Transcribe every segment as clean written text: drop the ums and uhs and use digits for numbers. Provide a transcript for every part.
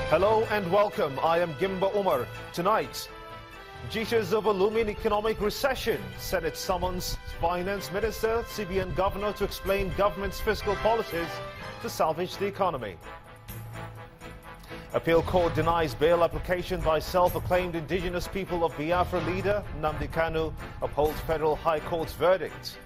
Hello and welcome. I am Gimba Umar. Tonight, jitters of a looming economic recession. Senate summons Finance Minister, CBN Governor to explain government's fiscal policies to salvage the economy. Appeal court denies bail application by self-acclaimed indigenous people of Biafra leader Nnamdi Kanu, upholds federal high court's verdict.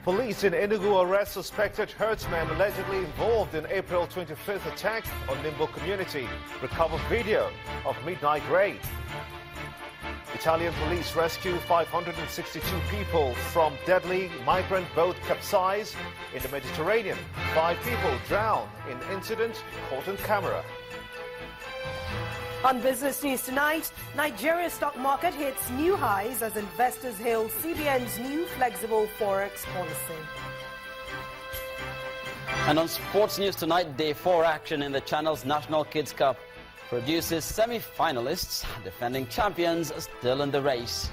Police in Enugu arrest suspected herdsmen allegedly involved in April 25th attack on Nimbo community. Recover video of midnight raid. Italian police rescue 562 people from deadly migrant boat capsize in the Mediterranean. 5 people drown in incident caught on camera. On Business News tonight, Nigeria's stock market hits new highs as investors hail CBN's new flexible forex policy. And on Sports News tonight, Day 4 action in the Channel's National Kids Cup produces semi-finalists. Defending champions still in the race.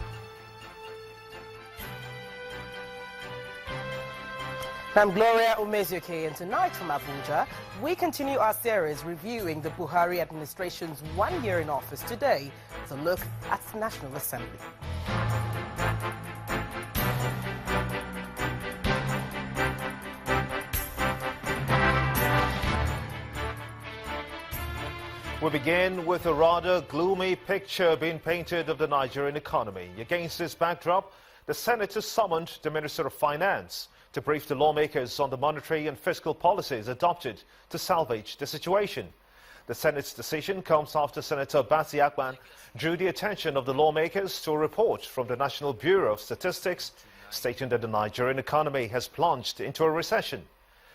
I'm Gloria Umezuke, and tonight from Abuja, we continue our series reviewing the Buhari administration's 1 year in office today with a look at the National Assembly. We begin with a rather gloomy picture being painted of the Nigerian economy. Against this backdrop, the Senate has summoned the Minister of Finance to brief the lawmakers on the monetary and fiscal policies adopted to salvage the situation. The Senate's decision comes after Senator Basi Akpan drew the attention of the lawmakers to a report from the National Bureau of Statistics stating that the Nigerian economy has plunged into a recession.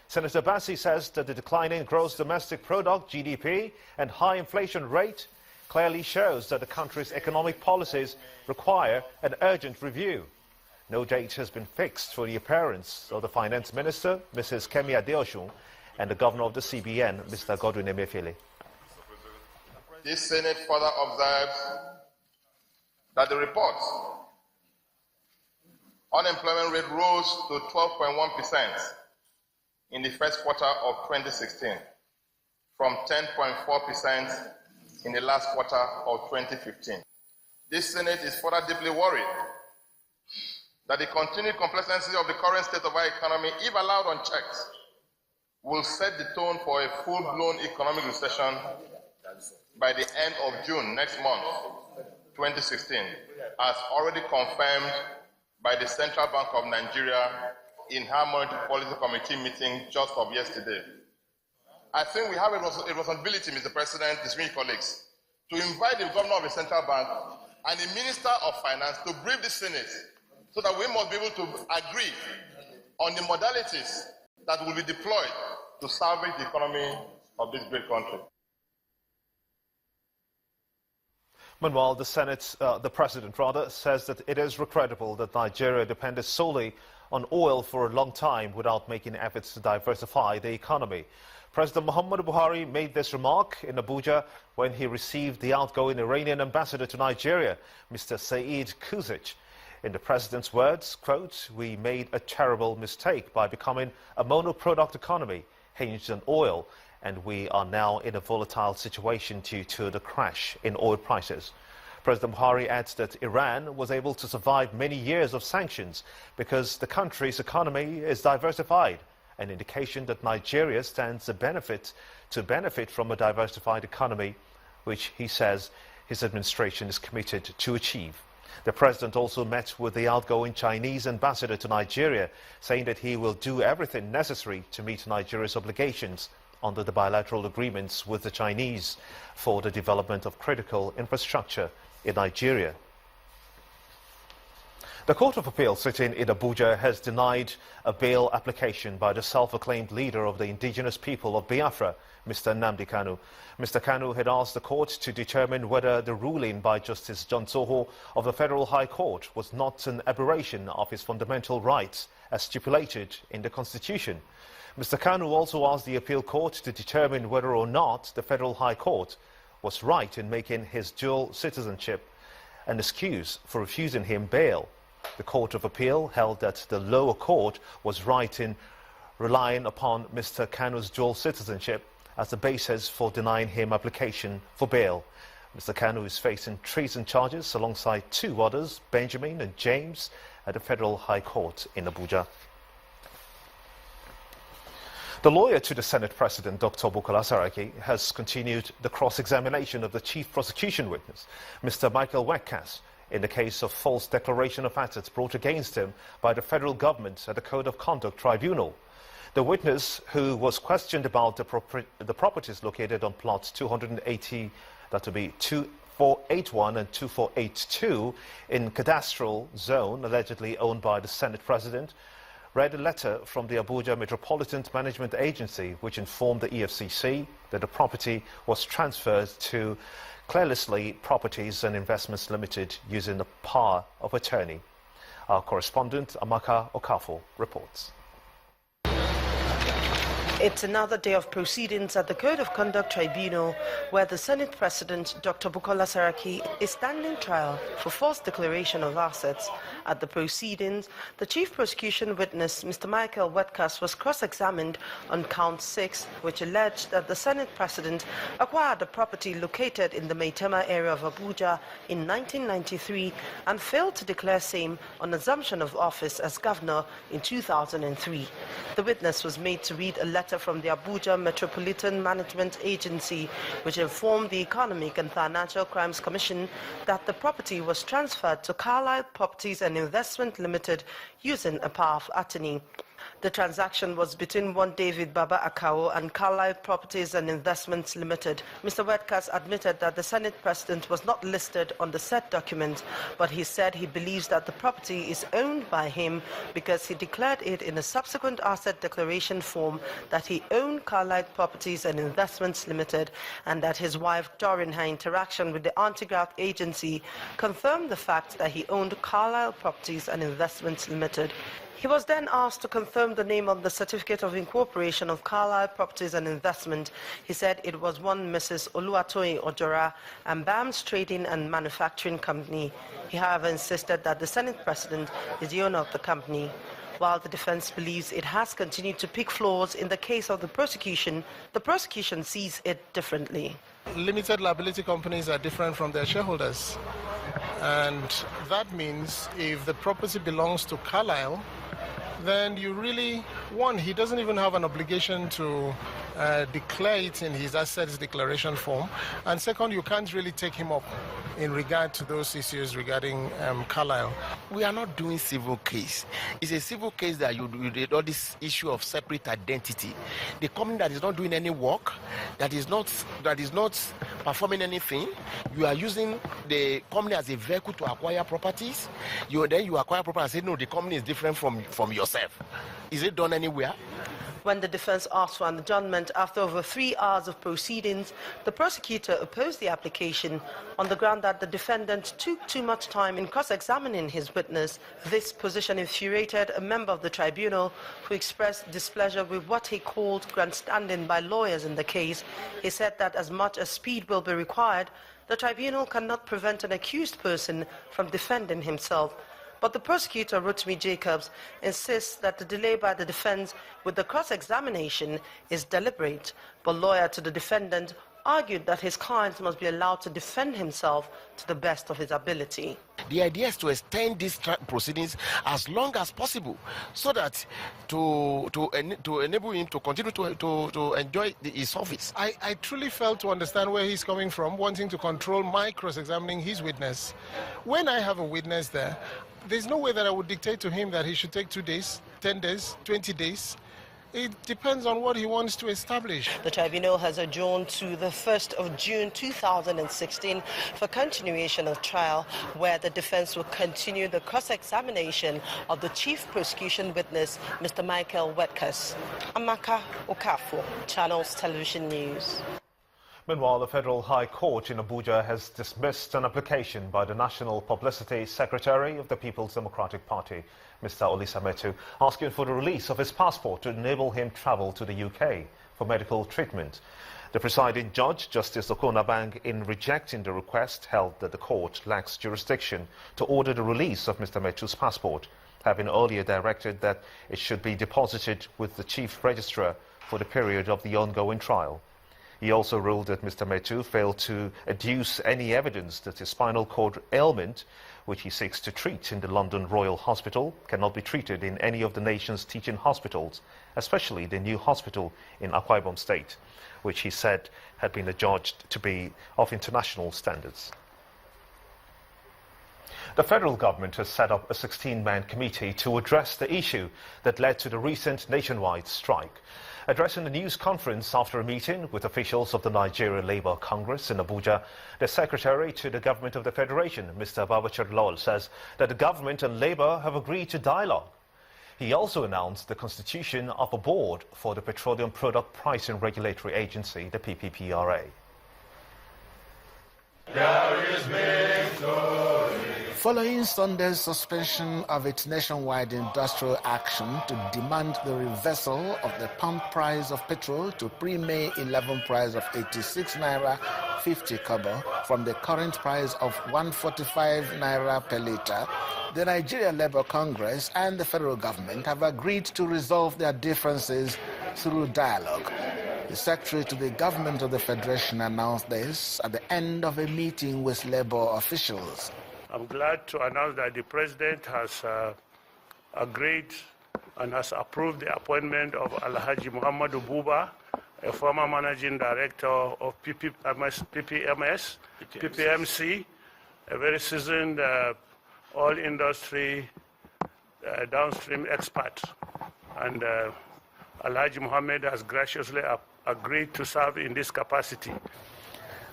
Senator Basi says that the declining gross domestic product, GDP, and high inflation rate clearly shows that the country's economic policies require an urgent review. No date has been fixed for the appearance of the Finance Minister, Mrs. Kemi Adeosun, and the Governor of the CBN, Mr. Godwin Emefiele. This Senate further observes that the report unemployment rate rose to 12.1% in the first quarter of 2016 from 10.4% in the last quarter of 2015. This Senate is further deeply worried that the continued complexity of the current state of our economy, if allowed unchecked, will set the tone for a full-blown economic recession by the end of June next month, 2016, as already confirmed by the Central Bank of Nigeria in her Monetary Policy Committee meeting just of yesterday. I think we have a responsibility, Mr. President, distinguished colleagues, to invite the Governor of the Central Bank and the Minister of Finance to brief the Senate so that we must be able to agree on the modalities that will be deployed to salvage the economy of this great country. Meanwhile, the President says that it is regrettable that Nigeria depended solely on oil for a long time without making efforts to diversify the economy. President Muhammadu Buhari made this remark in Abuja when he received the outgoing Iranian ambassador to Nigeria, Mr. Saeed Kuzic. In the president's words, quote, "We made a terrible mistake by becoming a monoproduct economy hinged on oil, and we are now in a volatile situation due to the crash in oil prices." President Buhari adds that Iran was able to survive many years of sanctions because the country's economy is diversified, an indication that Nigeria stands to benefit from a diversified economy, which he says his administration is committed to achieve. The president also met with the outgoing Chinese ambassador to Nigeria, saying that he will do everything necessary to meet Nigeria's obligations under the bilateral agreements with the Chinese for the development of critical infrastructure in Nigeria. The Court of Appeal sitting in Abuja has denied a bail application by the self-acclaimed leader of the indigenous people of Biafra, Mr. Nnamdi Kanu. Mr. Kanu had asked the court to determine whether the ruling by Justice John Soho of the Federal High Court was not an aberration of his fundamental rights as stipulated in the Constitution. Mr. Kanu also asked the appeal court to determine whether or not the Federal High Court was right in making his dual citizenship an excuse for refusing him bail. The Court of Appeal held that the lower court was right in relying upon Mr. Kanu's dual citizenship as the basis for denying him application for bail. Mr. Kanu is facing treason charges alongside two others, Benjamin and James, at the Federal High Court in Abuja. The lawyer to the Senate President, Dr. Bukola Saraki, has continued the cross-examination of the chief prosecution witness, Mr. Michael Wetkas, in the case of false declaration of assets brought against him by the federal government at the Code of Conduct Tribunal. The witness, who was questioned about the properties located on plots 280, that to be 2481 and 2482 in cadastral zone allegedly owned by the Senate President, read a letter from the Abuja Metropolitan Management Agency which informed the EFCC that the property was transferred to Clearlessly Properties and Investments Limited using the power of attorney. Our correspondent Amaka Okafo reports. It's another day of proceedings at the Code of Conduct Tribunal where the Senate President, Dr. Bukola Saraki, is standing trial for false declaration of assets. At the proceedings, the chief prosecution witness, Mr. Michael Wetkas, was cross-examined on count 6, which alleged that the Senate President acquired a property located in the Maitama area of Abuja in 1993 and failed to declare same on assumption of office as governor in 2003. The witness was made to read a letter from the Abuja Metropolitan Management Agency, which informed the Economic and Financial Crimes Commission that the property was transferred to Carlyle Properties and Investment Limited using a power of attorney. The transaction was between one David Baba Akao and Carlyle Properties and Investments Limited. Mr. Wetkas admitted that the Senate President was not listed on the said document, but he said he believes that the property is owned by him because he declared it in a subsequent asset declaration form that he owned Carlyle Properties and Investments Limited, and that his wife, during her interaction with the anti-graft agency, confirmed the fact that he owned Carlyle Properties and Investments Limited. He was then asked to confirm the name on the certificate of incorporation of Carlyle Properties and Investment. He said it was one Mrs. Oluwatoyin Ojora and BAM's Trading and Manufacturing Company. He, however, insisted that the Senate President is the owner of the company. While the defense believes it has continued to pick flaws in the case of the prosecution sees it differently. Limited liability companies are different from their shareholders. And that means if the property belongs to Carlyle, then you really, one, he doesn't even have an obligation to declare it in his assets declaration form. And second, you can't really take him up in regard to those issues regarding Carlyle. We are not doing civil case. It's a civil case that you did all this issue of separate identity. The company that is not doing any work, that is not performing anything, you are using the company as a vehicle to acquire properties. You acquire property and say, no, the company is different from yourself. Is it done anywhere? When the defense asked for an adjournment after over 3 hours of proceedings, the prosecutor opposed the application on the ground that the defendant took too much time in cross-examining his witness. This position infuriated a member of the tribunal who expressed displeasure with what he called grandstanding by lawyers in the case. He said that as much as speed will be required, the tribunal cannot prevent an accused person from defending himself. But the prosecutor, Rotimi Jacobs, insists that the delay by the defense with the cross-examination is deliberate. But lawyer to the defendant argued that his client must be allowed to defend himself to the best of his ability. The idea is to extend these proceedings as long as possible so that to enable him to continue to enjoy his office. I truly failed to understand where he's coming from, wanting to control my cross-examining his witness. When I have a witness there, there's no way that I would dictate to him that he should take 2 days, 10 days, 20 days. It depends on what he wants to establish. The tribunal has adjourned to the 1st of June 2016 for continuation of trial, where the defense will continue the cross-examination of the chief prosecution witness, Mr. Michael Wetkas. Amaka Okafo, Channels Television News. Meanwhile, the Federal High Court in Abuja has dismissed an application by the National Publicity Secretary of the People's Democratic Party, Mr. Olisa Metu, asking for the release of his passport to enable him travel to the UK for medical treatment. The presiding judge, Justice Okonabang, in rejecting the request, held that the court lacks jurisdiction to order the release of Mr. Metu's passport, having earlier directed that it should be deposited with the chief registrar for the period of the ongoing trial. He also ruled that Mr. Metu failed to adduce any evidence that his spinal cord ailment, which he seeks to treat in the London Royal Hospital, cannot be treated in any of the nation's teaching hospitals, especially the new hospital in Akwa Ibom State, which he said had been adjudged to be of international standards. The federal government has set up a 16-man committee to address the issue that led to the recent nationwide strike. Addressing a news conference after a meeting with officials of the Nigeria Labour Congress in Abuja, the Secretary to the Government of the Federation, Mr. Babachir Lawal, says that the government and Labour have agreed to dialogue. He also announced the constitution of a board for the Petroleum Product Pricing Regulatory Agency, the PPPRA. There is victory. Following Sunday's suspension of its nationwide industrial action to demand the reversal of the pump price of petrol to pre-May 11 price of 86 naira 50 kobo from the current price of 145 naira per litre, the Nigeria Labour Congress and the federal government have agreed to resolve their differences through dialogue. The Secretary to the Government of the Federation announced this at the end of a meeting with Labour officials. I'm glad to announce that the President has agreed and has approved the appointment of Alhaji Muhammadu Buba, a former Managing Director of PPMC, a very seasoned all-industry downstream expert. And Alhaji Muhammad has graciously agreed to serve in this capacity.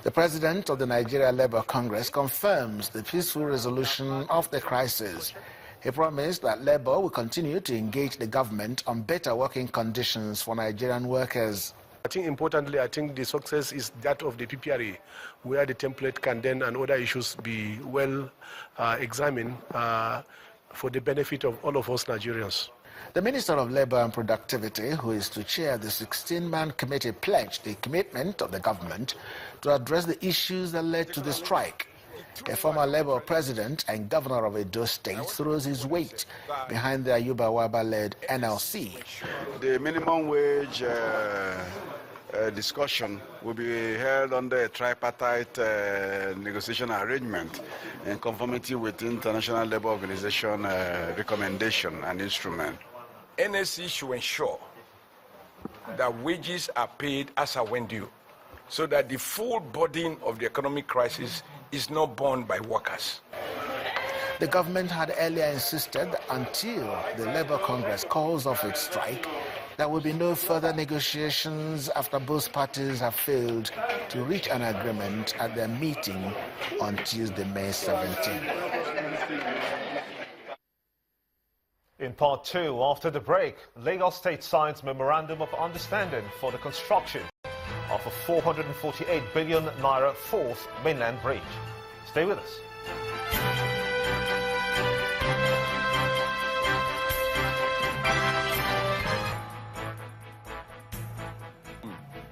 The President of the Nigeria Labour Congress confirms the peaceful resolution of the crisis. He promised that Labour will continue to engage the government on better working conditions for Nigerian workers. I think importantly, I think the success is that of the PPRA, where the template can then and other issues be well examined for the benefit of all of us Nigerians. The Minister of Labour and Productivity, who is to chair the 16-man committee, pledged the commitment of the government to address the issues that led to the strike. A former Labour president and governor of Edo State throws his weight behind the Ayuba Waba-led NLC. The minimum wage discussion will be held under a tripartite negotiation arrangement in conformity with International Labour Organization recommendation and instrument. NSC should ensure that wages are paid as are when due, so that the full burden of the economic crisis is not borne by workers. The government had earlier insisted that until the Labour Congress calls off its strike, there will be no further negotiations after both parties have failed to reach an agreement at their meeting on Tuesday, May 17. In part two, after the break, Lagos State signs Memorandum of Understanding for the construction of a 448 billion naira fourth mainland bridge. Stay with us.